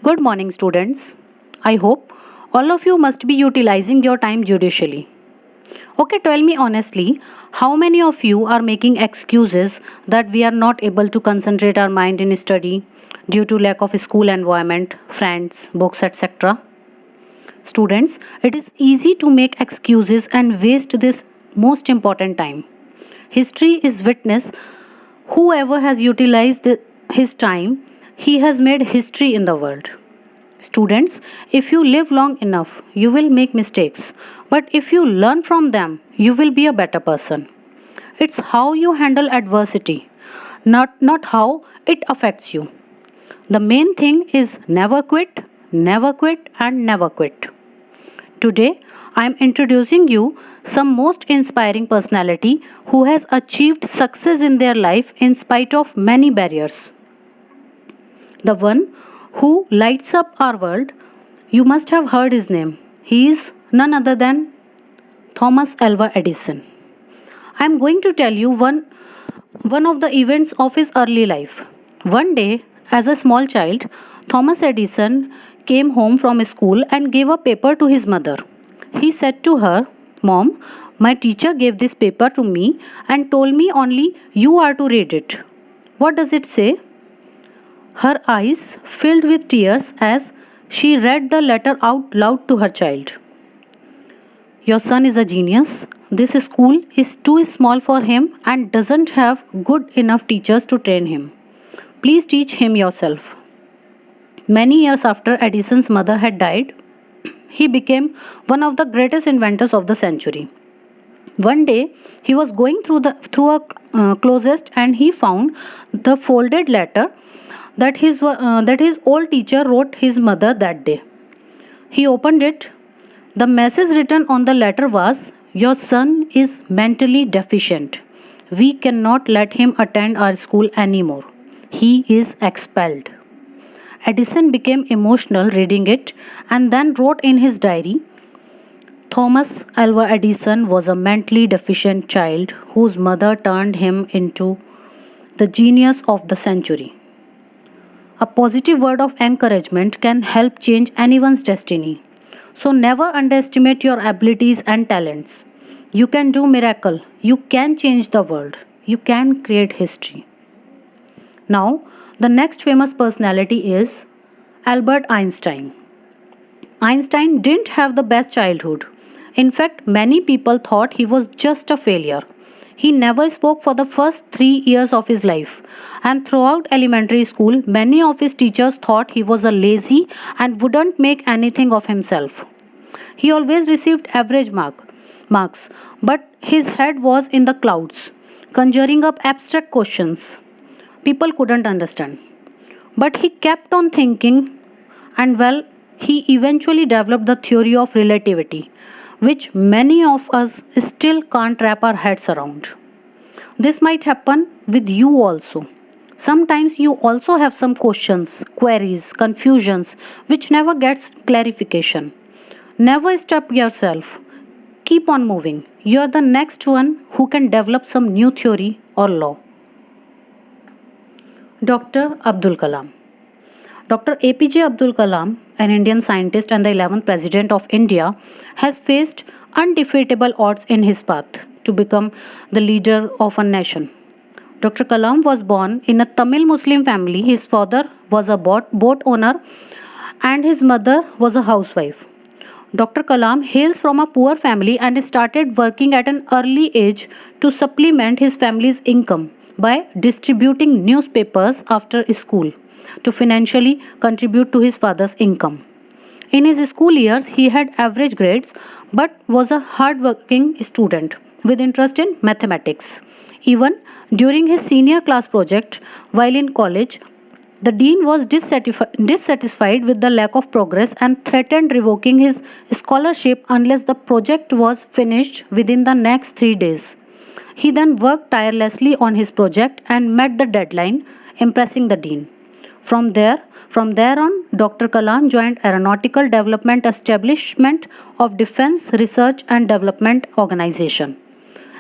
Good morning, students. I hope all of you must be utilizing your time judicially. Okay, tell me honestly, how many of you are making excuses that we are not able to concentrate our mind in study due to lack of school environment, friends, books, etc.? Students, it is easy to make excuses and waste this most important time. History is witness. Whoever has utilized his time, he has made history in the world. Students, if you live long enough, you will make mistakes. But if you learn from them, you will be a better person. It's how you handle adversity, not how it affects you. The main thing is never quit, and never quit. Today, I am introducing you some most inspiring personality who has achieved success in their life in spite of many barriers. The one who lights up our world, you must have heard his name. He is none other than Thomas Alva Edison. I am going to tell you one of the events of his early life. One day, as a small child, Thomas Edison came home from school and gave a paper to his mother. He said to her, "Mom, my teacher gave this paper to me and told me only you are to read it. What does it say?" Her eyes filled with tears as she read the letter out loud to her child. "Your son is a genius. This school is too small for him and doesn't have good enough teachers to train him. Please teach him yourself." Many years after Edison's mother had died, he became one of the greatest inventors of the century. One day, he was going through a closet and he found the folded letter that his old teacher wrote his mother that day. He opened it. The message written on the letter was, "Your son is mentally deficient. We cannot let him attend our school anymore. He is expelled." Edison became emotional reading it and then wrote in his diary, "Thomas Alva Edison was a mentally deficient child whose mother turned him into the genius of the century." A positive word of encouragement can help change anyone's destiny. So never underestimate your abilities and talents. You can do miracle. You can change the world. You can create history. Now, the next famous personality is Albert Einstein. Einstein didn't have the best childhood. In fact, many people thought he was just a failure. He never spoke for the first 3 years of his life, and throughout elementary school, many of his teachers thought he was a lazy and wouldn't make anything of himself. He always received average marks, but his head was in the clouds, conjuring up abstract questions people couldn't understand. But he kept on thinking, and well, he eventually developed the theory of relativity, which many of us still can't wrap our heads around. This might happen with you also. Sometimes you also have some questions, queries, confusions which never gets clarification. Never stop yourself. Keep on moving. You are the next one who can develop some new theory or law. Dr. Abdul Kalam. Dr. APJ Abdul Kalam, an Indian scientist and the 11th President of India, has faced undefeatable odds in his path to become the leader of a nation. Dr. Kalam was born in a Tamil Muslim family. His father was a boat owner and his mother was a housewife. Dr. Kalam hails from a poor family and started working at an early age to supplement his family's income by distributing newspapers after school to financially contribute to his father's income. In his school years, he had average grades but was a hard-working student with interest in mathematics. Even during his senior class project while in college, the dean was dissatisfied with the lack of progress and threatened revoking his scholarship unless the project was finished within the next 3 days. He then worked tirelessly on his project and met the deadline, impressing the dean. From there on, Dr. Kalam joined Aeronautical Development Establishment of Defense Research and Development Organization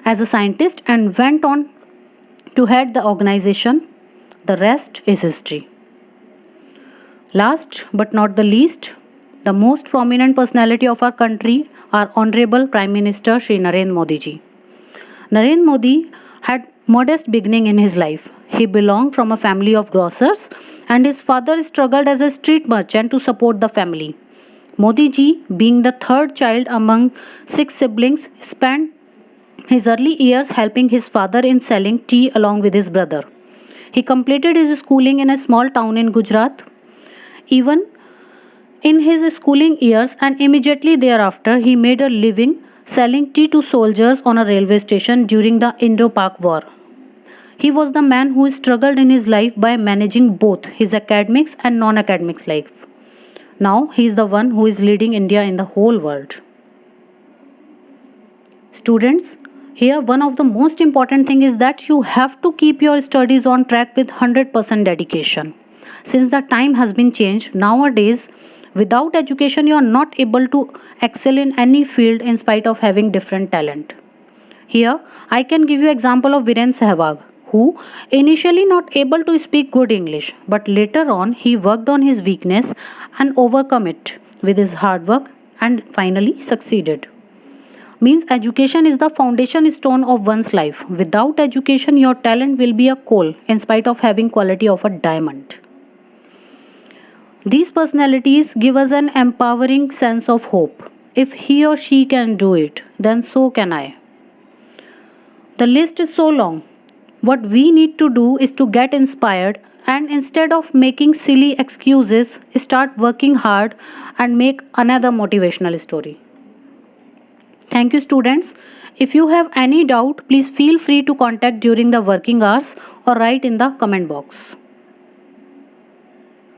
as a scientist and went on to head the organization. The rest is history. Last but not the least, the most prominent personality of our country, our Honorable Prime Minister Shri Narendra Modi ji. Narendra Modi had modest beginning in his life. He belonged from a family of grocers and his father struggled as a street merchant to support the family. Modi ji, being the third child among six siblings, spent his early years helping his father in selling tea along with his brother. He completed his schooling in a small town in Gujarat. Even in his schooling years and immediately thereafter, he made a living selling tea to soldiers on a railway station during the Indo-Pak War. He was the man who struggled in his life by managing both his academics and non-academics life. Now he is the one who is leading India in the whole world. Students, here one of the most important thing is that you have to keep your studies on track with 100% dedication. Since the time has been changed, nowadays without education you are not able to excel in any field in spite of having different talent. Here I can give you example of Viren Sehwag, who initially not able to speak good English, but later on he worked on his weakness and overcome it with his hard work and finally succeeded. Means education is the foundation stone of one's life. Without education your talent will be a coal in spite of having quality of a diamond. These personalities give us an empowering sense of hope. If he or she can do it, then so can I. The list is so long. What we need to do is to get inspired and instead of making silly excuses, start working hard and make another motivational story. Thank you, students. If you have any doubt, please feel free to contact during the working hours or write in the comment box.